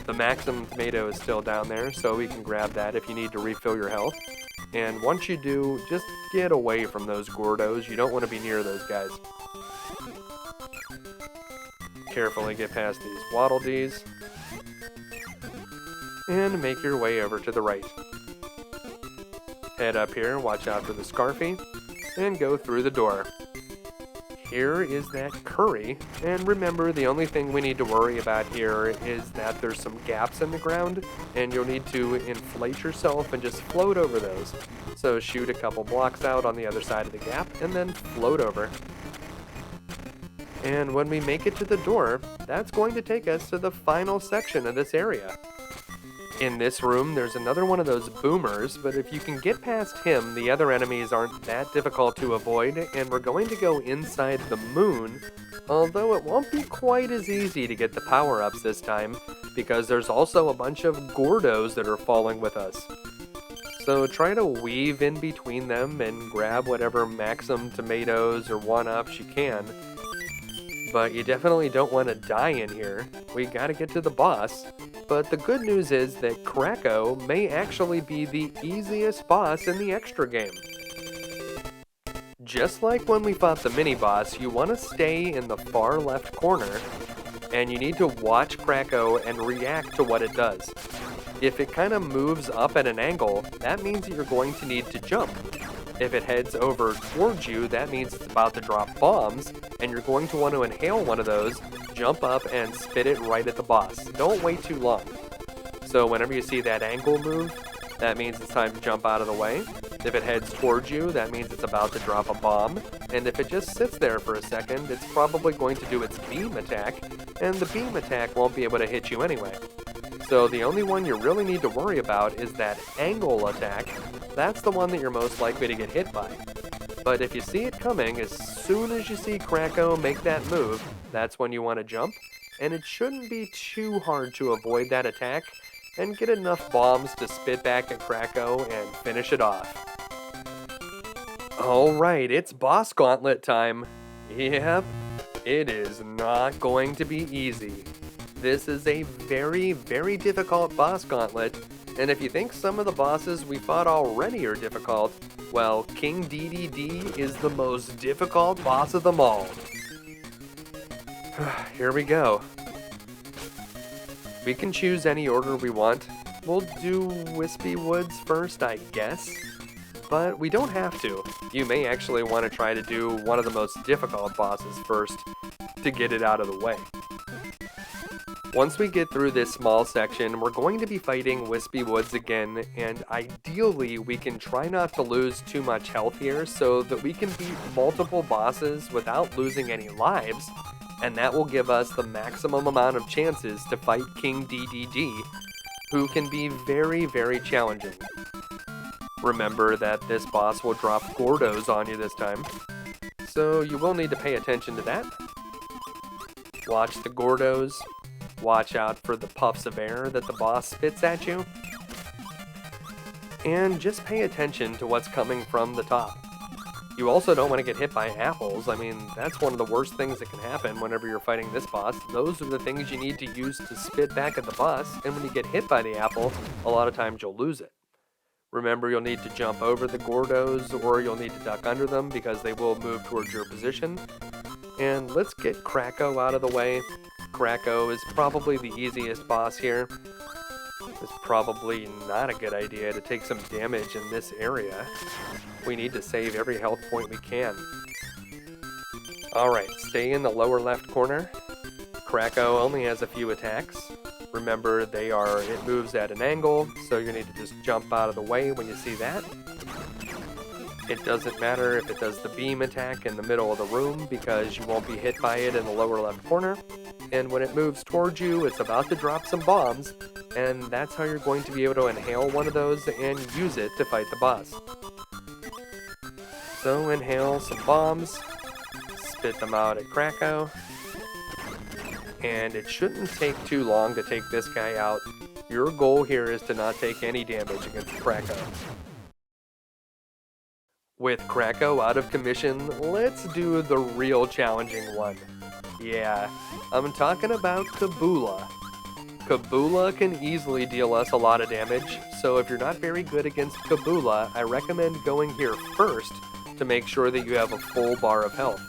The Maximum Tomato is still down there, so we can grab that if you need to refill your health. And once you do, just get away from those Gordos. You don't want to be near those guys. Carefully get past these Waddle Dees, and make your way over to the right. Head up here, watch out for the Scarfy, and go through the door. Here is that curry, and remember, the only thing we need to worry about here is that there's some gaps in the ground, and you'll need to inflate yourself and just float over those. So shoot a couple blocks out on the other side of the gap, and then float over. And when we make it to the door, that's going to take us to the final section of this area. In this room, there's another one of those boomers, but if you can get past him, the other enemies aren't that difficult to avoid, and we're going to go inside the moon, although it won't be quite as easy to get the power-ups this time, because there's also a bunch of Gordos that are falling with us. So try to weave in between them and grab whatever Maximum Tomatoes or 1-ups you can. But you definitely don't want to die in here. We gotta get to the boss. But the good news is that Kracko may actually be the easiest boss in the extra game. Just like when we fought the mini-boss, you want to stay in the far left corner, and you need to watch Kracko and react to what it does. If it kind of moves up at an angle, that means that you're going to need to jump. If it heads over towards you, that means it's about to drop bombs, and you're going to want to inhale one of those, jump up, and spit it right at the boss. Don't wait too long. So whenever you see that angle move, that means it's time to jump out of the way. If it heads towards you, that means it's about to drop a bomb. And if it just sits there for a second, it's probably going to do its beam attack, and the beam attack won't be able to hit you anyway. So the only one you really need to worry about is that angle attack. That's the one that you're most likely to get hit by. But if you see it coming, as soon as you see Kracko make that move, that's when you want to jump, and it shouldn't be too hard to avoid that attack and get enough bombs to spit back at Kracko and finish it off. Alright, it's boss gauntlet time. Yep, it is not going to be easy. This is a very, very difficult boss gauntlet, and if you think some of the bosses we fought already are difficult, well, King Dedede is the most difficult boss of them all. Here we go. We can choose any order we want. We'll do Wispy Woods first, I guess. But we don't have to. You may actually want to try to do one of the most difficult bosses first to get it out of the way. Once we get through this small section, we're going to be fighting Wispy Woods again, and ideally we can try not to lose too much health here so that we can beat multiple bosses without losing any lives, and that will give us the maximum amount of chances to fight King Dedede, who can be very, very challenging. Remember that this boss will drop Gordos on you this time, so you will need to pay attention to that. Watch the Gordos. Watch out for the puffs of air that the boss spits at you. And just pay attention to what's coming from the top. You also don't want to get hit by apples. I mean, that's one of the worst things that can happen whenever you're fighting this boss. Those are the things you need to use to spit back at the boss, and when you get hit by the apple, a lot of times you'll lose it. Remember, you'll need to jump over the Gordos or you'll need to duck under them because they will move towards your position. And let's get Kracko out of the way. Kracko is probably the easiest boss here. It's probably not a good idea to take some damage in this area. We need to save every health point we can. Alright, stay in the lower left corner. Kracko only has a few attacks. Remember, it moves at an angle, so you need to just jump out of the way when you see that. It doesn't matter if it does the beam attack in the middle of the room because you won't be hit by it in the lower left corner. And when it moves towards you, it's about to drop some bombs, and that's how you're going to be able to inhale one of those and use it to fight the boss. So inhale some bombs, spit them out at Kracko, and it shouldn't take too long to take this guy out. Your goal here is to not take any damage against Kracko. With Kracko out of commission, let's do the real challenging one. Yeah, I'm talking about Kabula. Kabula can easily deal us a lot of damage, so if you're not very good against Kabula, I recommend going here first to make sure that you have a full bar of health.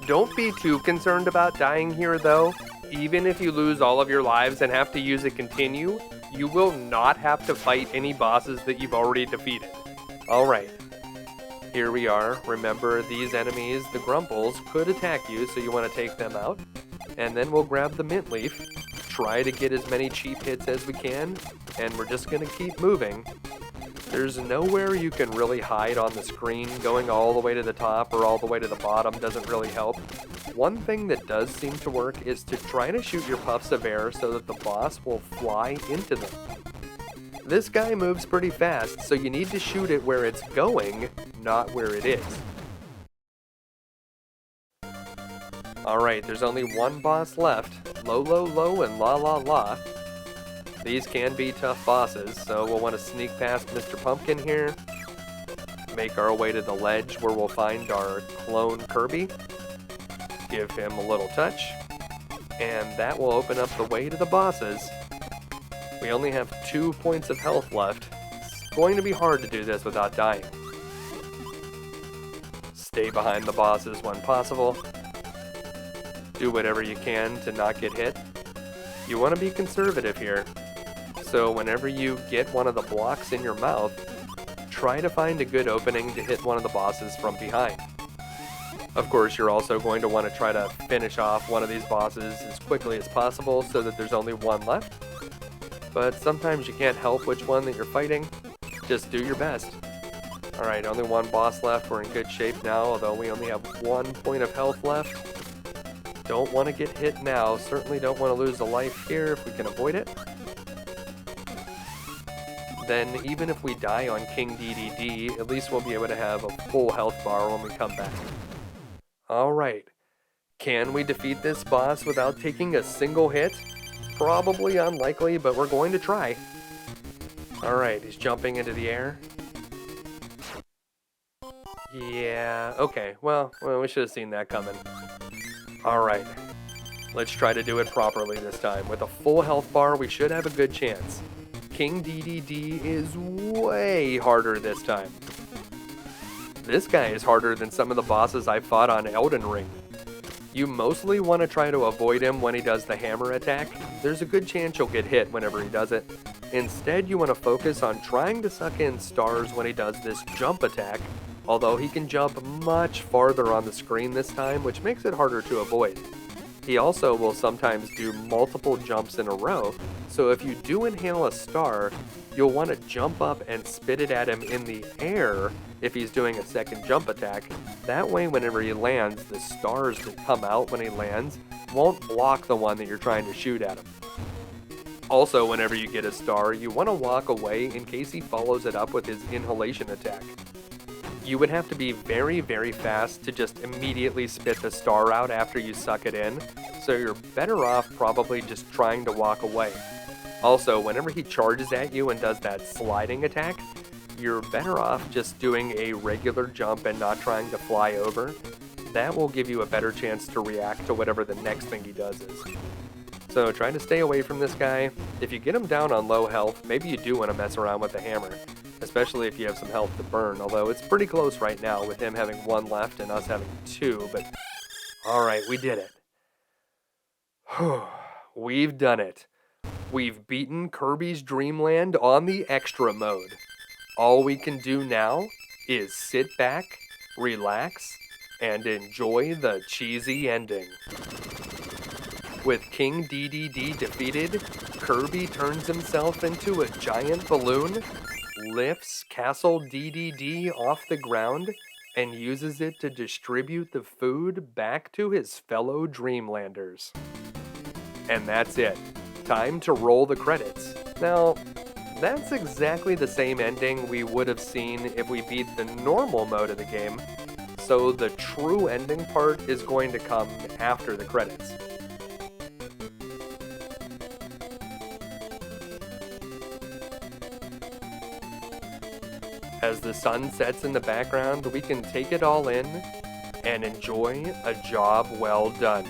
Don't be too concerned about dying here though. Even if you lose all of your lives and have to use a continue, you will not have to fight any bosses that you've already defeated. Alright, here we are. Remember, these enemies, the Grumples, could attack you, so you want to take them out. And then we'll grab the mint leaf, try to get as many cheap hits as we can, and we're just going to keep moving. There's nowhere you can really hide on the screen. Going all the way to the top or all the way to the bottom doesn't really help. One thing that does seem to work is to try to shoot your puffs of air so that the boss will fly into them. This guy moves pretty fast, so you need to shoot it where it's going, not where it is. Alright, there's only one boss left, Lololo and La. These can be tough bosses, so we'll want to sneak past Mr. Pumpkin here, make our way to the ledge where we'll find our clone Kirby, give him a little touch, and that will open up the way to the bosses. We only have 2 points of health left. It's going to be hard to do this without dying. Stay behind the bosses when possible. Do whatever you can to not get hit. You want to be conservative here. So whenever you get one of the blocks in your mouth, try to find a good opening to hit one of the bosses from behind. Of course, you're also going to want to try to finish off one of these bosses as quickly as possible so that there's only one left. But sometimes you can't help which one that you're fighting. Just do your best. Alright, only one boss left. We're in good shape now, although we only have 1 point of health left. Don't want to get hit now. Certainly don't want to lose a life here if we can avoid it. Then even if we die on King Dedede, at least we'll be able to have a full health bar when we come back. Alright. Can we defeat this boss without taking a single hit? Probably unlikely, but we're going to try. Alright, he's jumping into the air. Yeah, okay, well, we should have seen that coming. Alright, let's try to do it properly this time. With a full health bar, we should have a good chance. King Dedede is way harder this time. This guy is harder than some of the bosses I fought on Elden Ring. You mostly want to try to avoid him when he does the hammer attack. There's a good chance you'll get hit whenever he does it. Instead, you want to focus on trying to suck in stars when he does this jump attack, although he can jump much farther on the screen this time, which makes it harder to avoid. He also will sometimes do multiple jumps in a row, so if you do inhale a star, you'll want to jump up and spit it at him in the air if he's doing a second jump attack. That way, whenever he lands, the stars that come out when he lands won't block the one that you're trying to shoot at him. Also, whenever you get a star, you want to walk away in case he follows it up with his inhalation attack. You would have to be very, very fast to just immediately spit the star out after you suck it in, so you're better off probably just trying to walk away. Also, whenever he charges at you and does that sliding attack, you're better off just doing a regular jump and not trying to fly over. That will give you a better chance to react to whatever the next thing he does is. So try to stay away from this guy. If you get him down on low health, maybe you do want to mess around with the hammer. especially if you have some health to burn, although it's pretty close right now with him having 1 left and us having 2, but alright, we did it. We've done it. We've beaten Kirby's Dream Land on the extra mode. All we can do now is sit back, relax, and enjoy the cheesy ending. With King Dedede defeated, Kirby turns himself into a giant balloon, lifts Castle Dedede off the ground, and uses it to distribute the food back to his fellow Dreamlanders. And that's it. Time to roll the credits. Now, that's exactly the same ending we would have seen if we beat the normal mode of the game, so the true ending part is going to come after the credits. As the sun sets in the background, we can take it all in and enjoy a job well done.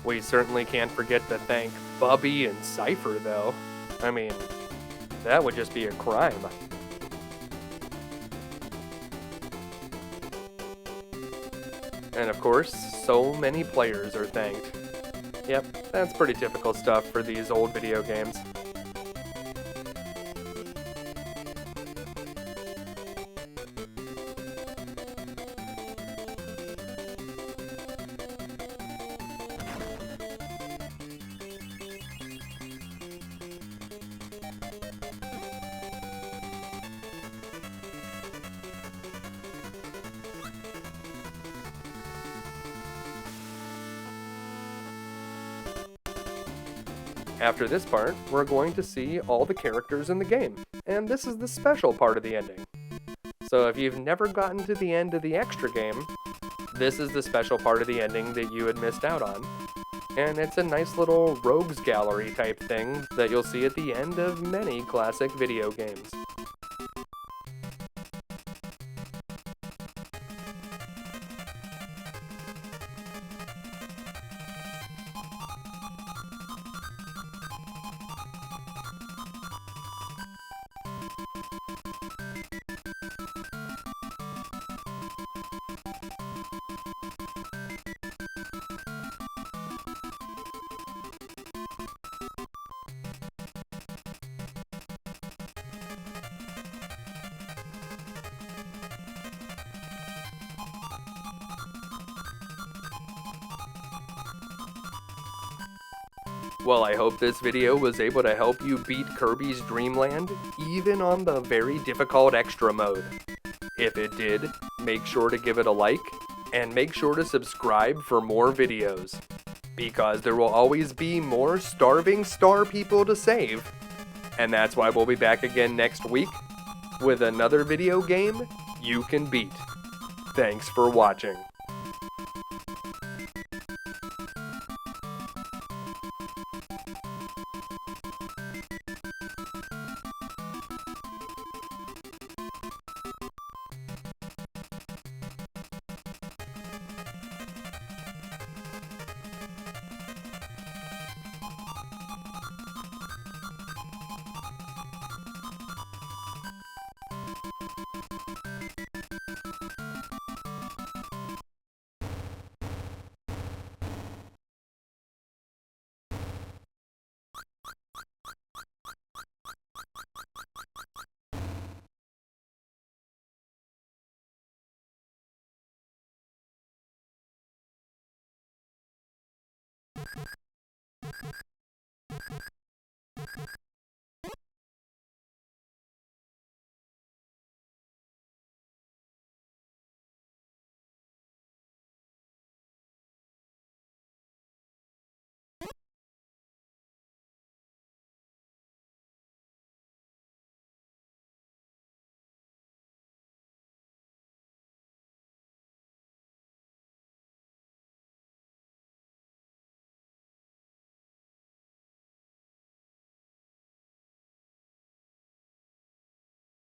We certainly can't forget to thank Bubbly and Cypher, though. I mean, that would just be a crime. And of course, so many players are thanked. Yep, that's pretty typical stuff for these old video games. After this part, we're going to see all the characters in the game, and this is the special part of the ending. So if you've never gotten to the end of the extra game, this is the special part of the ending that you had missed out on. And it's a nice little rogues gallery type thing that you'll see at the end of many classic video games. Well, I hope this video was able to help you beat Kirby's Dream Land, even on the very difficult extra mode. If it did, make sure to give it a like, and make sure to subscribe for more videos, because there will always be more starving star people to save. And that's why we'll be back again next week, with another video game you can beat. Thanks for watching.